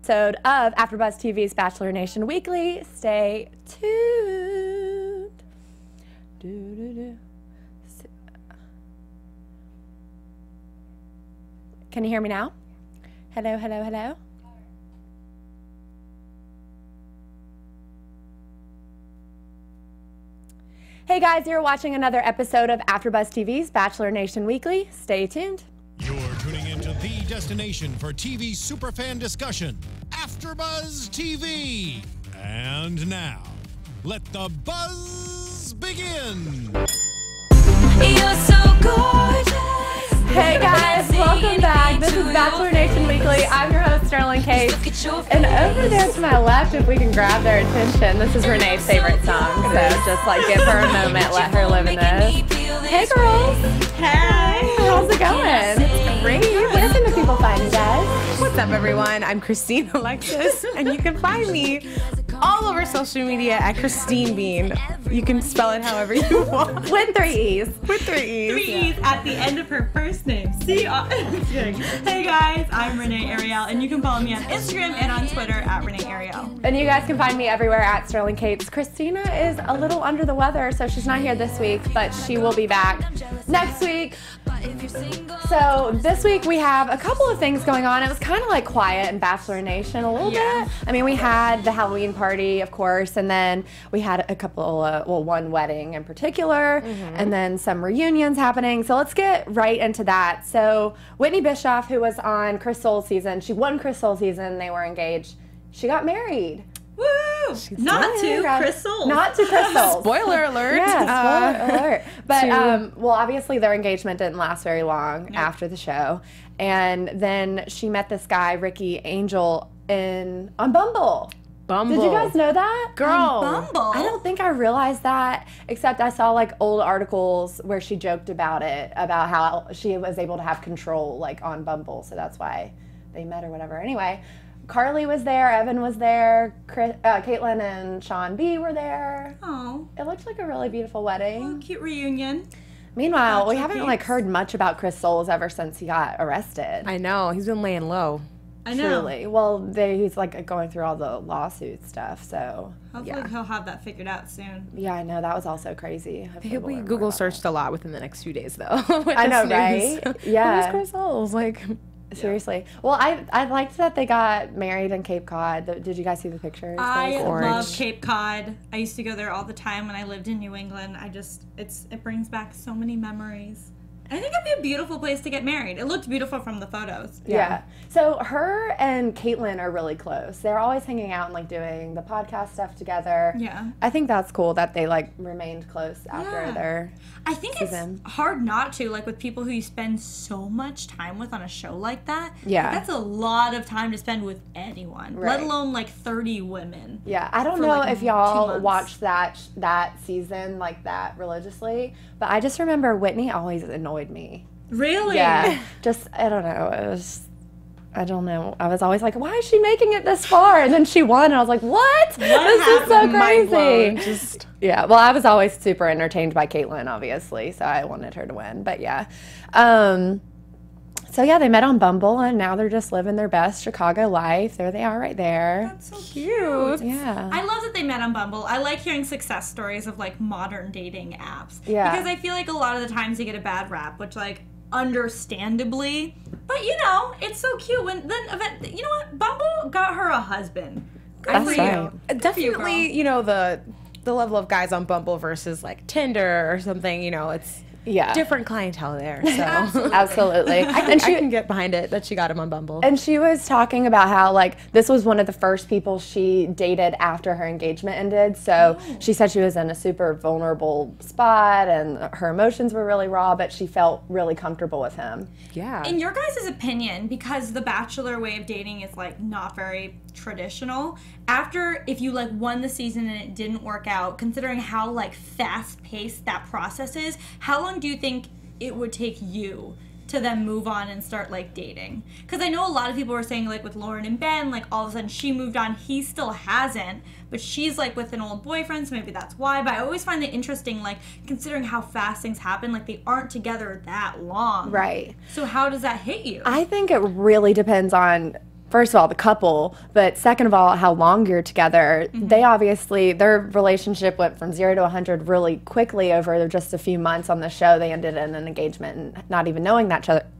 episode of AFTERBUZZ TV's Bachelor Nation Weekly. Stay tuned. Can you hear me now? Hello, hello, hello. Hey guys, you're watching another episode of AFTERBUZZ TV's Bachelor Nation Weekly. Stay tuned. You're tuning into the destination for TV superfan discussion, AFTERBUZZ TV. And now, let the buzz begin. You're so gorgeous. Hey guys, welcome back. This is Bachelor Nation Weekly. I'm your host, Sterling Kate. And over there to my left, if we can grab their attention, this is Renee's favorite song. So just like give her a moment, let her live in this. Hey girls. Hey. How's it going? It's great. Where can the people find you guys? What's up, everyone? I'm Christine Alexis, and you can find me all over social media at Christine Bean. You can spell it however you want. With 3 E's. With 3 E's. 3 E's at the end of her first name. Hey guys, I'm Renee Ariel, and you can follow me on Instagram and on Twitter at Renee Ariel. And you guys can find me everywhere at Sterling Cates. Christina is a little under the weather, so she's not here this week, but she will be back next week. So this week we have a couple of things going on. It was kind of like quiet in Bachelor Nation a little bit. I mean, we had the Halloween party, of course, and then we had a couple, one wedding in particular, and then some reunions happening. So let's get right into that. So Whitney Bischoff, who was on Chris Soule's season, she won Chris Soule's season, they were engaged. She got married. Woo! Not to Chris Soule. Not to Chris Soule. Spoiler alert. Yeah, spoiler alert. But, well, obviously their engagement didn't last very long after the show. And then she met this guy, Ricky Angel, on Bumble. Did you guys know that? Girl. On Bumble? I don't think I realized that, except I saw like old articles where she joked about it, about how she was able to have control like on Bumble. So that's why they met or whatever. Anyway. Carly was there, Evan was there, Caitlin and Sean B were there. Oh. It looked like a really beautiful wedding. Oh, cute reunion. Meanwhile, we haven't like heard much about Chris Soules ever since he got arrested. I know. He's been laying low. I know. Truly. Well, he's like going through all the lawsuit stuff, so Hopefully he'll have that figured out soon. yeah, I know, that was also crazy. He'll be Google searched a lot within the next few days, though. I know, right? Yeah. Who's Chris Soules? Like... Seriously. Well, I liked that they got married in Cape Cod. Did you guys see the pictures? I Orange. love Cape Cod. I used to go there all the time when I lived in New England. It brings back so many memories. I think it'd be a beautiful place to get married. It looked beautiful from the photos. Yeah. So her and Caitlin are really close. They're always hanging out and like doing the podcast stuff together. Yeah. I think that's cool that they like remained close after their I think season. It's hard not to, like with people who you spend so much time with on a show like that. Yeah. Like, that's a lot of time to spend with anyone, let alone like 30 women. Yeah, I don't know like, if 2 y'all months. watched that season like that religiously, but I just remember Whitney always annoyed me. Really? Yeah, just, I don't know, I don't know. I was always like, why is she making it this far? And then she won, and I was like, what? This is so Mind blown. crazy. Just... Yeah, well, I was always super entertained by Caitlin, obviously, so I wanted her to win. But yeah. So yeah, they met on Bumble, and now they're just living their best Chicago life. There they are right there. That's so cute. Yeah. I love that they met on Bumble. I like hearing success stories of like modern dating apps. Yeah. Because I feel like a lot of the times they get a bad rap, which like understandably, but you know, it's so cute when then you know what? Bumble got her a husband. Good That's for right. you. Definitely, you know, the level of guys on Bumble versus like Tinder or something, you know, it's different clientele there. So Absolutely. I can get behind it that she got him on Bumble. And she was talking about how, like, this was one of the first people she dated after her engagement ended. So she said she was in a super vulnerable spot and her emotions were really raw, but she felt really comfortable with him. Yeah. In your guys' opinion, because the Bachelor way of dating is like not very traditional, if you like won the season and it didn't work out, considering how like fast paced that process is, how long do you think it would take you to then move on and start like dating? Because I know a lot of people were saying like with Lauren and Ben, like all of a sudden she moved on, he still hasn't, but she's like with an old boyfriend, so maybe that's why. But I always find it interesting, like considering how fast things happen, like they aren't together that long. Right. So how does that hit you? I think it really depends on first of all, the couple, but second of all, how long you're together. They obviously, their relationship went from 0 to 100 really quickly over just a few months on the show. They ended in an engagement and not even knowing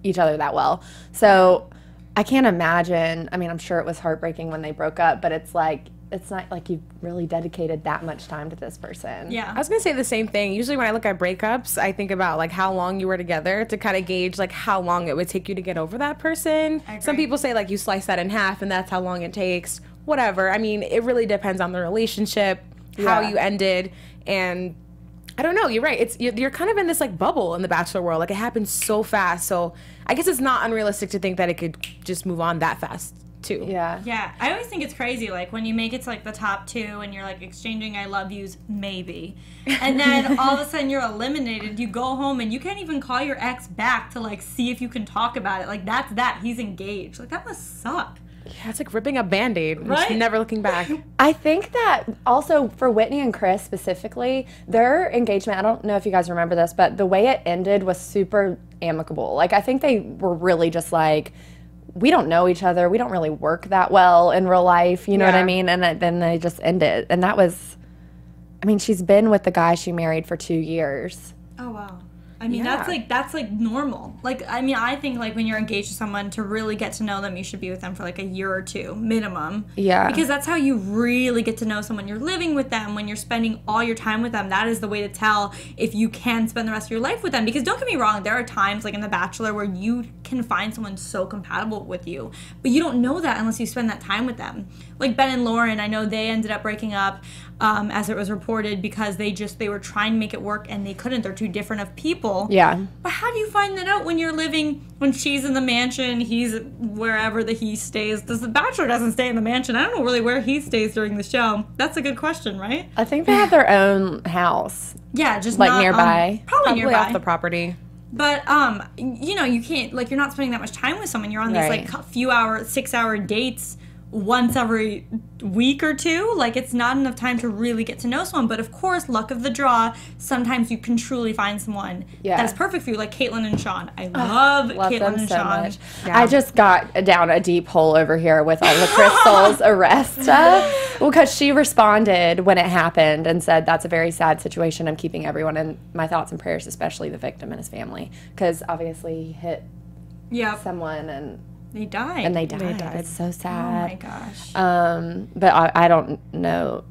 each other that well. So I can't imagine, I mean, I'm sure it was heartbreaking when they broke up, but it's not like you really dedicated that much time to this person. Yeah. I was gonna say the same thing. Usually when I look at breakups, I think about like how long you were together to kind of gauge like how long it would take you to get over that person. Some people say like you slice that in half and that's how long it takes. Whatever. I mean, it really depends on the relationship, how you ended, and I don't know. You're right. You're kind of in this like bubble in the Bachelor world. Like it happens so fast. So I guess it's not unrealistic to think that it could just move on that fast too. Yeah. Yeah, I always think it's crazy, like, when you make it to, like, the top 2 and you're, like, exchanging I love yous, maybe. And then all of a sudden you're eliminated. You go home and you can't even call your ex back to, like, see if you can talk about it. Like, that's that. He's engaged. Like, that must suck. Yeah, it's like ripping a Band-Aid. Right? Never looking back. I think that also for Whitney and Chris specifically, their engagement, I don't know if you guys remember this, but the way it ended was super amicable. Like, I think they were really just like, we don't know each other. We don't really work that well in real life. You know what I mean? And then they just ended. And that was, I mean, she's been with the guy she married for 2 years. Oh, wow. I mean, that's like normal. Like, I mean, I think like when you're engaged to someone, to really get to know them, you should be with them for like a year or 2 minimum. Yeah. Because that's how you really get to know someone. You're living with them, when you're spending all your time with them. That is the way to tell if you can spend the rest of your life with them. Because don't get me wrong, there are times like in The Bachelor where you can find someone so compatible with you, but you don't know that unless you spend that time with them. Like Ben and Lauren, I know they ended up breaking up, as it was reported, because they were trying to make it work and they couldn't. They're too different of people. Yeah. But how do you find that out when you're living, when she's in the mansion, he's wherever he stays? The Bachelor doesn't stay in the mansion. I don't know really where he stays during the show. That's a good question, right? I think they have their own house. Yeah, just Like not, nearby. probably nearby. off the property. But, you know, you can't, like, you're not spending that much time with someone. You're on these, Right. like, few hour, 6-hour dates once every week or 2. Like, it's not enough time to really get to know someone. But, of course, luck of the draw, sometimes you can truly find someone that's perfect for you, like Caitlin and Sean. I love Caitlin them and so Sean. much. Yeah. I just got down a deep hole over here with all the Crystal's arrest stuff. Well, because she responded when it happened and said, that's a very sad situation. I'm keeping everyone in my thoughts and prayers, especially the victim and his family. Because obviously he hit someone and they died. And they died. It's so sad. Oh my gosh. But I don't know.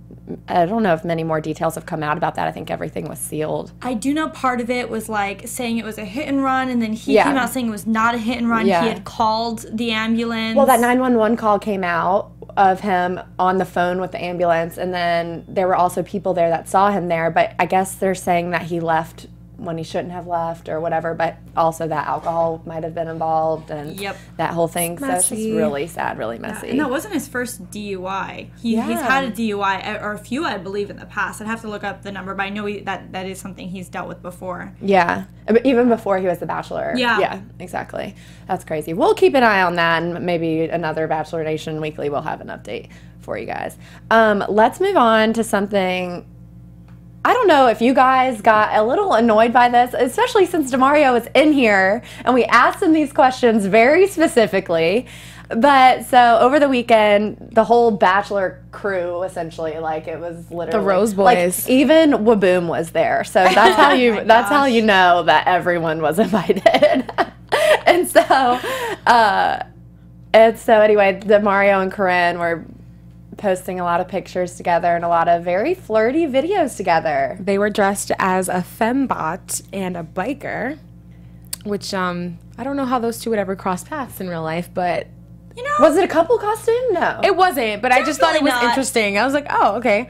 I don't know if many more details have come out about that. I think everything was sealed. I do know part of it was like saying it was a hit and run, and then he came out saying it was not a hit and run. Yeah. He had called the ambulance. Well, that 911 call came out of him on the phone with the ambulance, and then there were also people there that saw him there, but I guess they're saying that he left when he shouldn't have left or whatever, but also that alcohol might have been involved and that whole thing. So it's just really sad, really messy. And that wasn't his first DUI. He's had a DUI, or a few, I believe, in the past. I'd have to look up the number, but I know that is something he's dealt with before. Yeah, even before he was the Bachelor. Yeah, exactly. That's crazy. We'll keep an eye on that, and maybe another Bachelor Nation Weekly will have an update for you guys. Let's move on to something. I don't know if you guys got a little annoyed by this, especially since Demario was in here and we asked him these questions very specifically. But so over the weekend, the whole Bachelor crew, essentially, like it was literally the Rose Boys. Like, even Waboom was there, so that's how you how you know that everyone was invited. And so anyway, Demario and Corinne were posting a lot of pictures together and a lot of very flirty videos together. They were dressed as a fembot and a biker, which I don't know how those two would ever cross paths in real life, but you know, was it a couple costume? No, it wasn't. But I just thought it was interesting. I was like, oh, okay.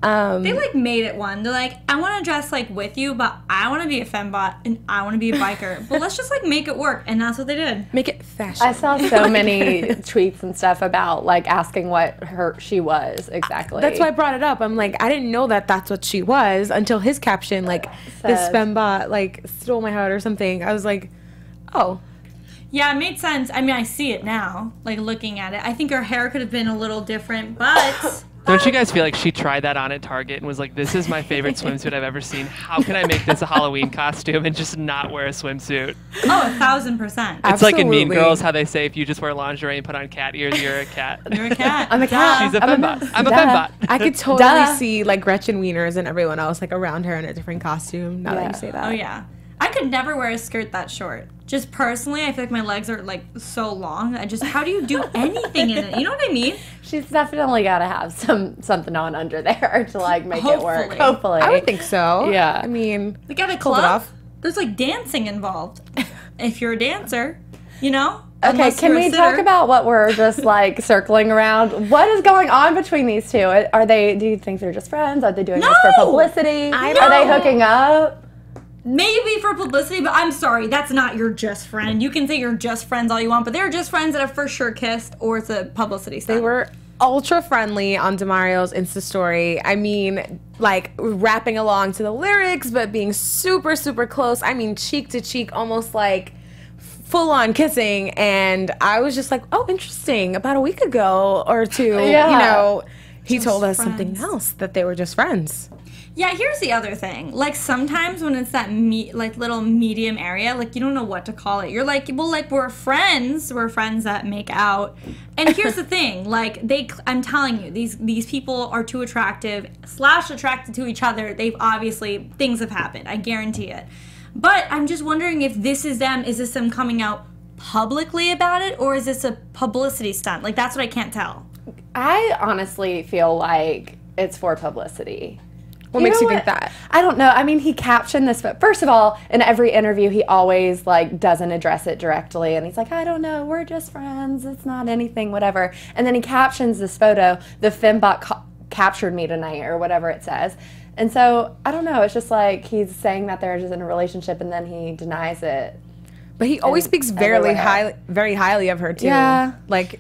They like made it one. They're like, I want to dress like with you, but I want to be a fembot and I want to be a biker. But let's just like make it work, and that's what they did. Make it fashion. I saw so many tweets and stuff about like asking what she was exactly. That's why I brought it up. I'm like, I didn't know that that's what she was until his caption, like this fembot like stole my heart or something. I was like, oh. Yeah, it made sense. I mean, I see it now, like looking at it. I think her hair could have been a little different, but Don't you guys feel like she tried that on at Target and was like, this is my favorite swimsuit I've ever seen. How can I make this a Halloween costume and just not wear a swimsuit? Oh, 1,000%. It's like in Mean Girls how they say if you just wear lingerie and put on cat ears, you're a cat. You're a cat. I'm a cat. She's a fembot. I'm a fembot. I could totally see like Gretchen Wieners and everyone else like around her in a different costume. Now that you say that. Oh yeah. I could never wear a skirt that short. Just personally, I feel like my legs are like so long. How do you do anything in it? You know what I mean? She's definitely got to have something on under there to like make it work. Hopefully. Hopefully. I would think so. Yeah. I mean, Like at a pull it club, off. there's like dancing involved. If you're a dancer, you know? Okay, Unless can you're a we sitter. talk about what we're just like circling around? What is going on between these two? Are they? Do you think they're just friends? Are they doing this for No! publicity? I Are they know. hooking up? Maybe for publicity, but I'm sorry, that's not your just friend. You can say you're just friends all you want, but they're just friends that have for sure kissed, or it's a publicity stunt. They were ultra friendly on Demario's Insta story. I mean, like rapping along to the lyrics, but being super, super close. I mean, cheek to cheek, almost like full on kissing. And I was just like, oh, interesting. About a week ago or two, you know, he Just told us friends. something else, that they were just friends. Yeah, here's the other thing. Like sometimes when it's that like little medium area, like you don't know what to call it. You're like, well, like we're friends that make out. And here's the thing, like I'm telling you, these people are too attracted to each other. They've obviously, things have happened. I guarantee it. But I'm just wondering if this is them coming out publicly about it, or is this a publicity stunt? Like that's what I can't tell. I honestly feel like it's for publicity. What makes you know think that? I don't know. I mean, he captioned this, but first of all, in every interview, he always like doesn't address it directly, and he's like, "I don't know, we're just friends. It's not anything, whatever." And then he captions this photo, "The fembot captured me tonight," or whatever it says. And so I don't know. It's just like he's saying that they're just in a relationship, and then he denies it. But he always speaks very highly of her too. Yeah. Like,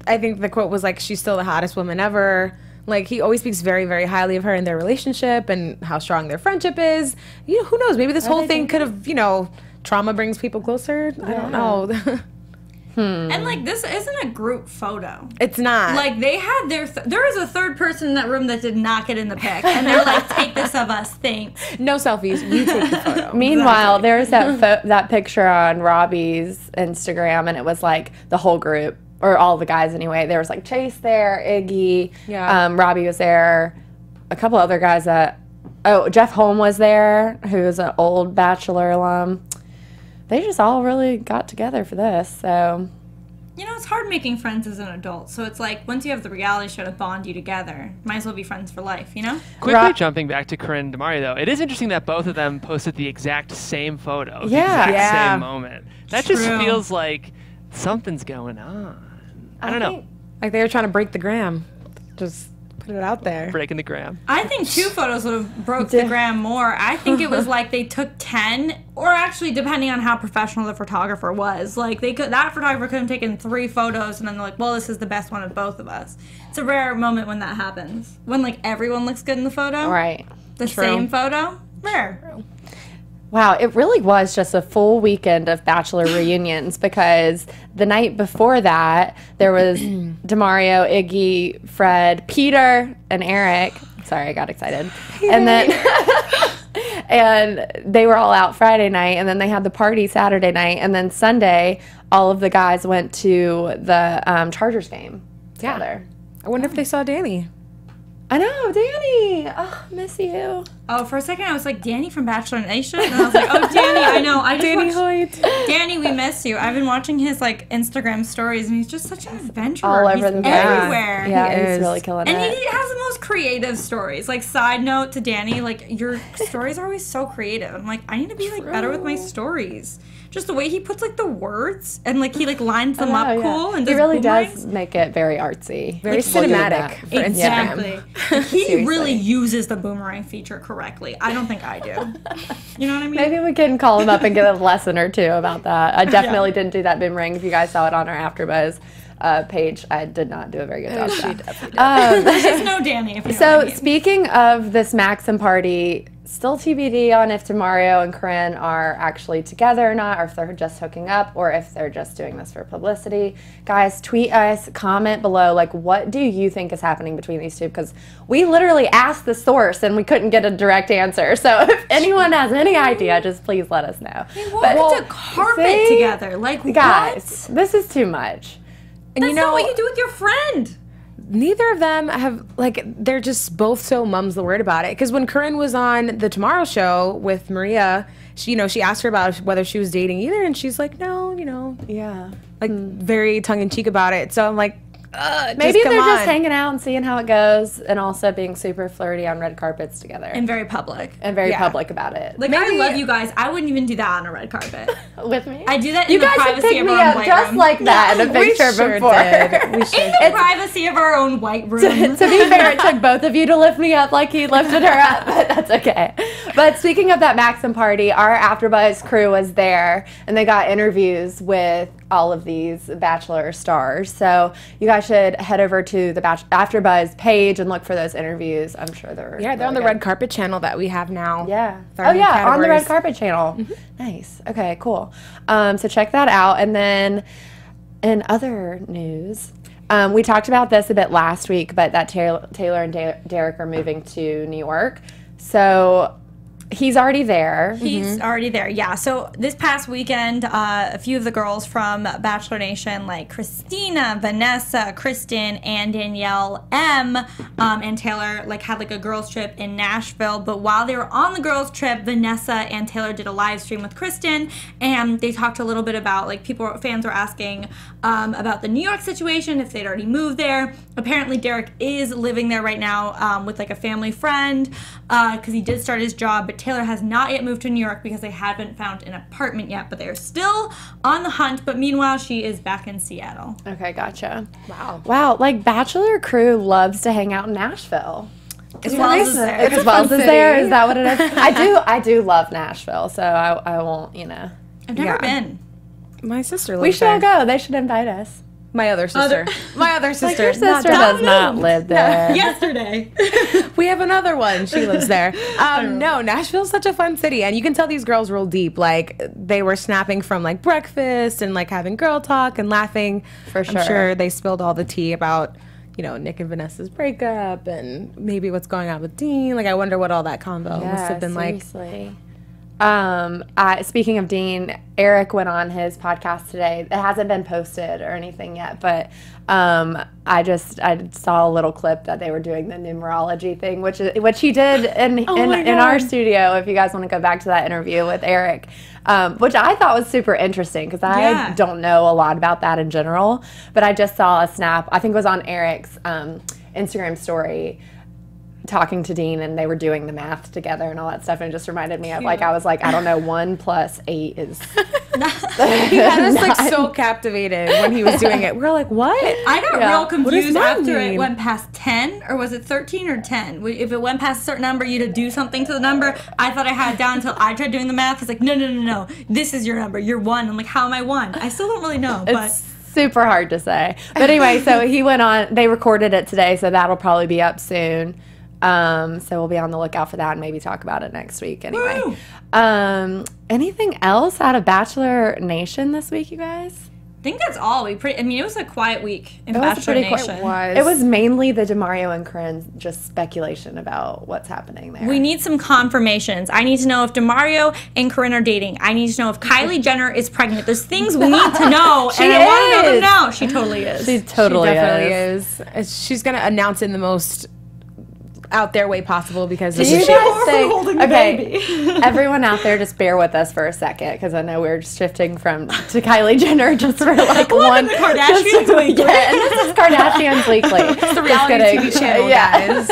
I think the quote was like, "She's still the hottest woman ever." Like, he always speaks very, very highly of her and their relationship and how strong their friendship is. You know, who knows? Maybe this whole thing could have, you know, trauma brings people closer. I don't know. And like this isn't a group photo. It's not. Like they had there was a third person in that room that did not get in the pic, and they're like, "Take this of us, thanks." No selfies. You take the photo. Meanwhile, there's that picture on Robbie's Instagram, and it was like the whole group, or all the guys anyway. There was like Chase there, Iggy, Robbie was there, a couple other guys Jeff Holm was there, who's an old Bachelor alum. They just all really got together for this, so. You know, it's hard making friends as an adult. So it's like, once you have the reality show to bond you together, might as well be friends for life, you know? Quickly jumping back to Corinne and Demario, though, it is interesting that both of them posted the exact same photo, the exact same moment. That just feels like something's going on. I don't know. Like they were trying to break the gram. Just put it out there. Breaking the gram. I think 2 photos would have broke the gram more. I think it was like they took 10, or actually depending on how professional the photographer was. Like that photographer could have taken 3 photos and then they're like, well, this is the best one of both of us. It's a rare moment when that happens. When like everyone looks good in the photo. Right. The same photo. Rare. Wow, it really was just a full weekend of Bachelor reunions, because the night before that, there was Demario, Iggy, Fred, Peter, and Eric. Sorry, I got excited. And then and they were all out Friday night, and then they had the party Saturday night, and then Sunday, all of the guys went to the Chargers game together. I wonder if they saw Danny. I know, Danny. Oh, miss you. Oh, for a second I was like, Danny from Bachelor Nation? And I was like, oh, Danny, I know. Danny Hoyt. Danny, we miss you. I've been watching his like Instagram stories, and he's just such an adventurer. All over he's the place. everywhere. Yeah, he's really killing And it. he has the most creative stories. Like, side note to Danny, like, your stories are always so creative. I'm like, I need to be like better with my stories. Just the way he puts like the words and like he like lines them up cool, and he really boomerangs. does make it very artsy, Very Like, we'll give him cinematic that. for Instagram. Exactly. He Seriously. really uses the boomerang feature correctly. I don't think I do. You know what I mean? Maybe we can call him up and get a lesson or two about that. I definitely didn't do that boomerang. If you guys saw it on our AfterBuzz page, I did not do a very good job. There's just no Danny. If you know what I So mean. speaking of this Maxim party, still TBD on if Demario and Corinne are actually together or not, or if they're just hooking up, or if they're just doing this for publicity. Guys, tweet us, comment below, like, what do you think is happening between these two? Because we literally asked the source and we couldn't get a direct answer. So if anyone has any idea, just please let us know. They walked a carpet together. Like, guys, what? this is too much. And that's not what you do with your friend. Neither of them have, like, they're just both so mum's the word about it. Because when Corinne was on the Tomorrow Show with Maria, she asked her about whether she was dating either, and she's like, no, Yeah. like, very tongue-in-cheek about it. So I'm like, maybe they're just hanging out and seeing how it goes, and also being super flirty on red carpets together. And very public. And very public about it. Like, I love you guys. I wouldn't even do that on a red carpet. With me? I do that in the privacy of our own white just room. like that in a picture before. In the privacy of our own white room. To be fair, it took both of you to lift me up like he lifted her up, but that's okay. But speaking of that Maxim party, our AfterBuzz crew was there, and they got interviews with all of these Bachelor stars. So you guys should head over to the AfterBuzz page and look for those interviews. I'm sure they're they're on the red carpet channel that we have now. Yeah. Oh yeah, on the red carpet channel. Nice. Okay, cool. So check that out. And then in other news, we talked about this a bit last week, but that Taylor and Derek are moving to New York. So he's already there. He's already there, yeah. So this past weekend, a few of the girls from Bachelor Nation, like Christina, Vanessa, Kristen, and Danielle M, and Taylor, like, had like a girls trip in Nashville. But while they were on the girls trip, Vanessa and Taylor did a live stream with Kristen, and they talked a little bit about, like, fans were asking about the New York situation, if they'd already moved there. Apparently Derek is living there right now with like a family friend, because he did start his job, but Taylor has not yet moved to New York because they haven't found an apartment yet, but they're still on the hunt. But meanwhile, she is back in Seattle. Okay, gotcha. Wow, like, Bachelor crew loves to hang out in Nashville. Because Wells is there. Because Wells is there? Is that what it is? I do love Nashville, so I won't, I've never been. My sister lives We should all go. They should invite us. My other sister. My other sister. Like, your sister does not live there. Yesterday. We have another one. She lives there. No, Nashville's such a fun city, and you can tell these girls roll deep. Like, they were snapping from, like, breakfast and, like, having girl talk and laughing. For sure. I'm sure they spilled all the tea about, Nick and Vanessa's breakup and maybe what's going on with Dean. Like, I wonder what all that convo must have been seriously. Speaking of Dean, Eric went on his podcast today. It hasn't been posted or anything yet, but I saw a little clip that they were doing the numerology thing, which he did in our studio. If you guys want to go back to that interview with Eric, which I thought was super interesting because I don't know a lot about that in general, but I just saw a snap. I think it was on Eric's Instagram story, talking to Dean, and they were doing the math together and all that stuff, and it just reminded me of, like, I was like, I don't know, 1 + 8 is he had us like so captivated when he was doing it. We're like, what? I got real confused after it went past 10, or was it 13 or 10? If it went past a certain number, you had to do something to the number. I thought I had it down until I tried doing the math. It's like, no, this is your number, you're 1. I'm like, how am I 1? I still don't really know, but super hard to say. But anyway, so he went on, they recorded it today, so that'll probably be up soon. So we'll be on the lookout for that and maybe talk about it next week anyway. Anything else out of Bachelor Nation this week, you guys? I think that's all. It was a quiet week in Bachelor Nation. It was mainly the Demario and Corinne just speculation about what's happening there. We need some confirmations. I need to know if Demario and Corinne are dating. I need to know if Kylie Jenner is pregnant. There's things we need to know, and I want to know them now. She totally is. She definitely is. She's going to announce in the most out there way possible because of everyone out there, just bear with us for a second because I know we're shifting to Kylie Jenner just for like one. Kardashians Weekly. Yeah, and this is Kardashians Weekly. It's the reality TV channel, guys.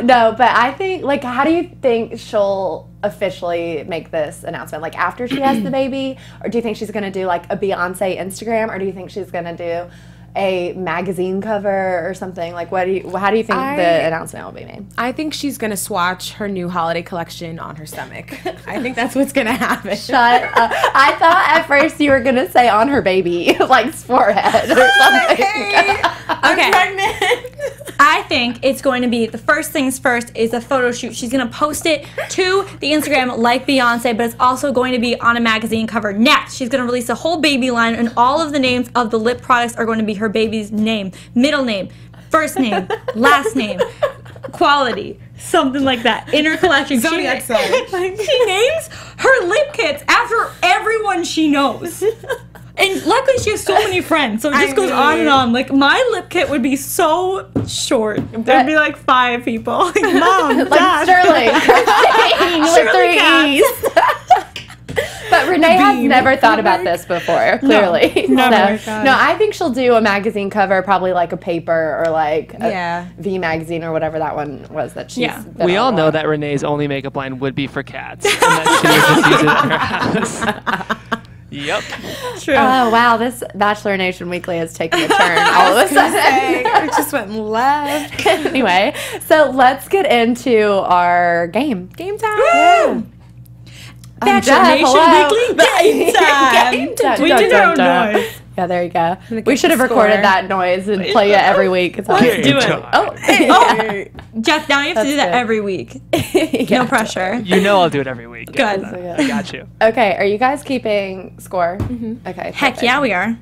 No, but I think, like, how do you think she'll officially make this announcement? Like, after she has the baby, or do you think she's gonna do like a Beyonce Instagram, or do you think she's gonna do a magazine cover or something? Like, how do you think the announcement will be made? I think she's gonna swatch her new holiday collection on her stomach. I think that's what's gonna happen. Shut up. I thought at first you were gonna say on her baby, like forehead or something. I'm pregnant. I think it's going to be, the first things first is a photo shoot. She's going to post it to the Instagram like Beyonce, but it's also going to be on a magazine cover. Next, she's going to release a whole baby line, and all of the names of the lip products are going to be her baby's name, middle name, first name, last name, quality, something like that. In her collection. She names her lip kits after everyone she knows. And luckily she has so many friends, so it just goes on and on. Like, my lip kit would be so short. There'd be like 5 people. Like, Mom, like Dad. Sterling, Christine, with 3 E's. But Renee has never thought about this before, clearly. No, never. No, I think she'll do a magazine cover, probably like a paper or like a V magazine or whatever that one was that she's been We all on. know that Renee's only makeup line would be for cats. And that she would just use it at her house. Yep. True. Oh, wow. This Bachelor Nation Weekly is taking a turn all of a sudden. It just went left. Anyway, so let's get into our game. Game time. Yeah. Bachelor Nation Weekly game time. Game time. We did our own noise. Yeah, there you go. get We should have the recorded score. that noise and play it every week. It's always- Do it. Oh, Jeff, now you have to do that good. every week. yeah. No pressure. You know I'll do it every week. Good. I got you. Okay, are you guys keeping score? Okay. Heck perfect. yeah, we are. I'm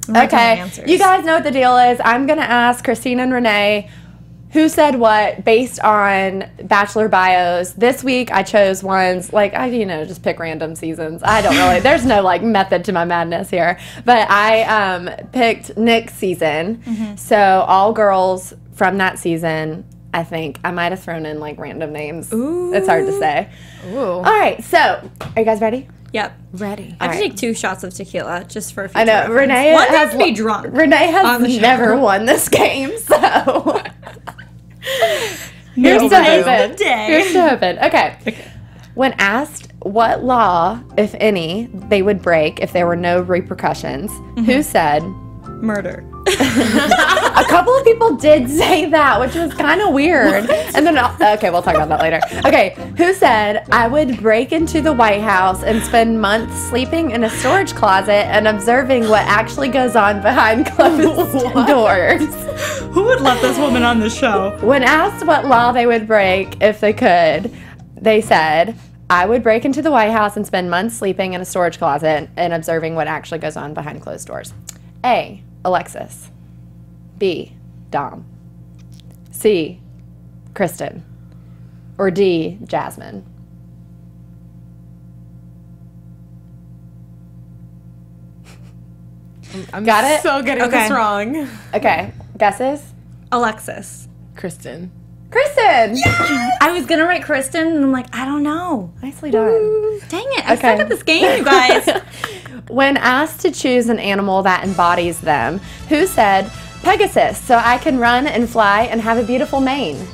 writing down Okay, answers. you guys know what the deal is. I'm going to ask Christine and Renee who said what based on Bachelor bios. This week I chose ones, like, I just pick random seasons. I don't really, there's no, like, method to my madness here. But I picked Nick's season. So all girls from that season, I think. I might have thrown in, like, random names. Ooh. It's hard to say. Ooh. All right, so are you guys ready? Yep. Ready. I have to right. take 2 shots of tequila just for a I know, reference. Renee One has to be drunk. Renee on the has show. never won this game, so Here's here's the to name of hoping. the day. Here's to hoping. Okay. When asked what law, if any, they would break if there were no repercussions, who said? Murder. A couple of people did say that, which was kind of weird. And then, okay, we'll talk about that later. Okay, who said, I would break into the White House and spend months sleeping in a storage closet and observing what actually goes on behind closed doors? Who would let this woman on the show? When asked what law they would break if they could, they said, I would break into the White House and spend months sleeping in a storage closet and observing what actually goes on behind closed doors. A, Alexis. B, Dom. C, Kristen. Or D, Jasmine. I'm Got it? so getting Okay. this wrong. Okay, guesses? Alexis. Kristen. Kristen! I was gonna write Kristen, and I'm like, I don't know. Nicely done. Dang it! I Okay. suck at this game, you guys. When asked to choose an animal that embodies them, who said, Pegasus, so I can run and fly and have a beautiful mane?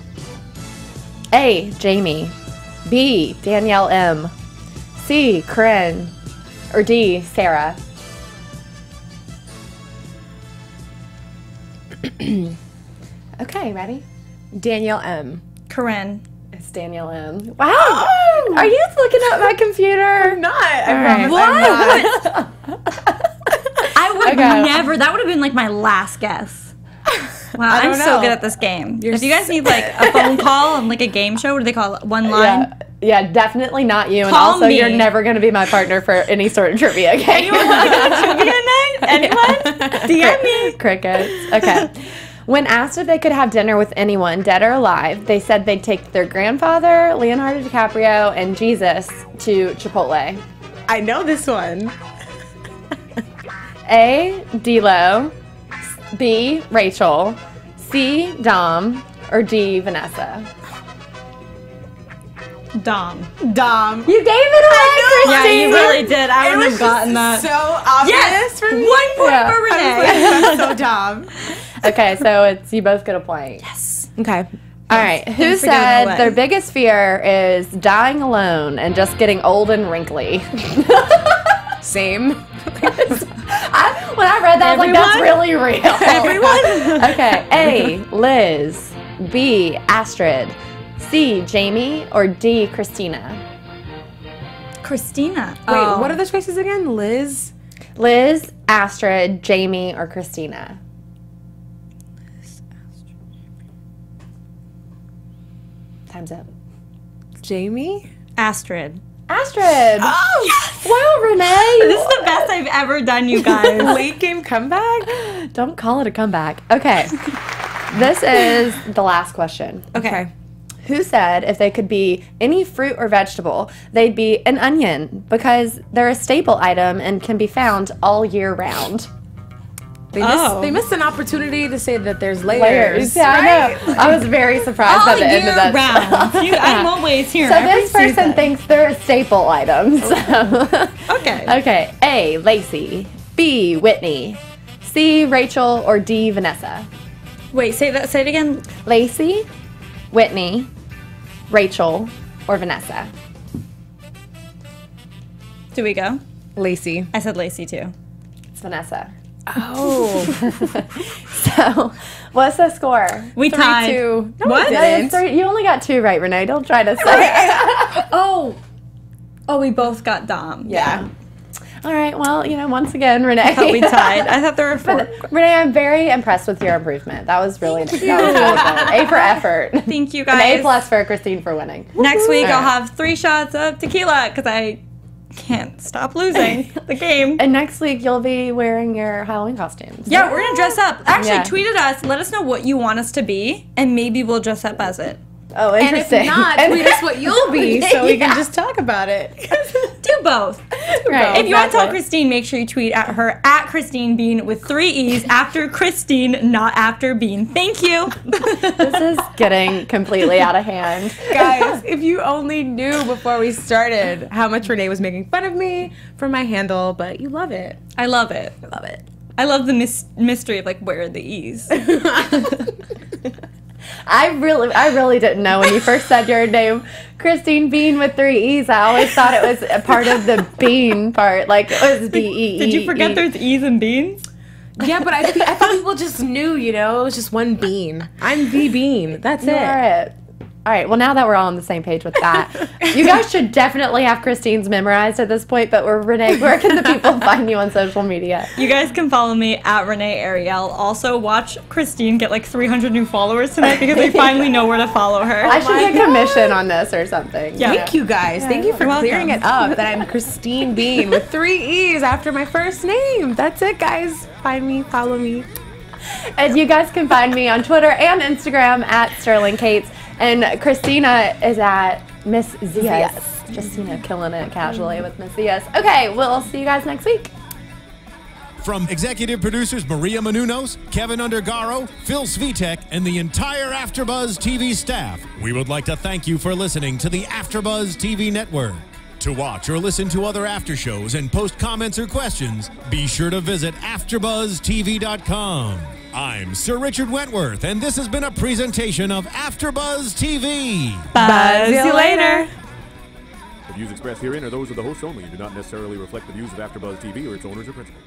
A, Jamie. B, Danielle M. C, Corinne. Or D, Sarah. Okay, ready? Danielle M. Corinne. It's Danielle M. Wow! Are you looking at my computer? Not. right. What? I would Okay. never. That would have been like my last guess. Wow, I'm don't so know. good at this game. If you guys need like a phone call and like a game show, what do they call it? One line? Yeah, definitely not you. And Call also, me. you're never going to be my partner for any sort of trivia game. Anyone want to go to trivia night? Anyone? DM me. Crickets. Okay. When asked if they could have dinner with anyone, dead or alive, they said they'd take their grandfather, Leonardo DiCaprio, and Jesus to Chipotle. I know this one. A, D-Lo. B, Rachel. C, Dom. Or D, Vanessa. Dom. Dom. You gave it away, Yeah, Christine! you really did. I wouldn't have gotten that. So obvious Yes, for me. 1 point Yeah. for Renee. That's so Dom. Okay, so it's you both get a point. Yes. Okay. All right. Who Thanks for giving it said away. their biggest fear is dying alone and just getting old and wrinkly? Same. When I read that, I was like, that's really real. Everyone? Okay. A, Liz. B, Astrid. C, Jamie. Or D, Christina. Christina. Wait, what are the choices again? Liz? Liz, Astrid, Jamie, or Christina. Time's up. Jamie? Astrid. Astrid. Oh, yes. Wow, Renee. This is the best I've ever done, you guys. Late game comeback? Don't call it a comeback. Okay. This is the last question. Okay. Who said if they could be any fruit or vegetable, they'd be an onion because they're a staple item and can be found all year round? They missed an opportunity to say that there's layers. Yeah, right? I know. I was very surprised by the end of that. Round. I'm always here. So this person thinks they're a staple item. So. Okay. Okay. A, Lacey. B, Whitney. C, Rachel. Or D, Vanessa. Wait, say it again. Lacey, Whitney, Rachel, or Vanessa. Do we go? Lacey. I said Lacey too. It's Vanessa. Oh. So, what's the score? We tied. 3-2. No, What? we No, didn't. you only got 2 right, Renee. Don't try to say. Oh, we both got Dom. Yeah. All right. Well, once again, Renee. I thought we tied. I thought there were 4. But, Renee, I'm very impressed with your improvement. That was really good. A for effort. Thank you, An guys. A plus for Christine for winning. Next week, All I'll right. have 3 shots of tequila because I can't stop losing the game. And next week, you'll be wearing your Halloween costumes. Yeah, we're gonna dress up. Actually, Yeah. tweet at us. Let us know what you want us to be, and maybe we'll dress up as it. Oh, And if interesting. not, tweet us what you'll be so we can just talk about it. Do both. Right, If you want to tell exactly. Christine, make sure you tweet at her at Christine Bean with 3 E's after Christine, not after Bean. Thank you. This is getting completely out of hand. Guys, if you only knew before we started how much Renee was making fun of me for my handle, but you love it. I love it. I love it. I love the mystery of like where are the E's. I really didn't know when you first said your name, Christine Bean with 3 E's. I always thought it was a part of the bean part, like it was B-E-E. Did you forget there's E's and beans? Yeah, but I thought people just knew, it was just one bean. I'm the bean. That's You it. are it. All right, well, now that we're all on the same page with that, you guys should definitely have Christine's memorized at this point, but Renee, where can the people find you on social media? You guys can follow me at Renee Ariel. Also, watch Christine get like 300 new followers tonight because they finally know where to follow her. I should get commission on this or something. Yeah. Thank you guys. Thank you for You're clearing welcome. it up that I'm Christine Bean with 3 E's after my first name. That's it, guys. Find me, follow me. And you guys can find me on Twitter and Instagram at Sterling Cates. And Christina is at Miss Zias. Just, killing it casually with Miss Zias. Okay, we'll see you guys next week. From executive producers Maria Menounos, Kevin Undergaro, Phil Svitek, and the entire AfterBuzz TV staff, we would like to thank you for listening to the AfterBuzz TV network. To watch or listen to other after shows and post comments or questions, be sure to visit AfterBuzzTV.com. I'm Sir Richard Wentworth, and this has been a presentation of AfterBuzz TV. Buzz you later. The views expressed herein are those of the hosts only and do not necessarily reflect the views of AfterBuzz TV or its owners or principals.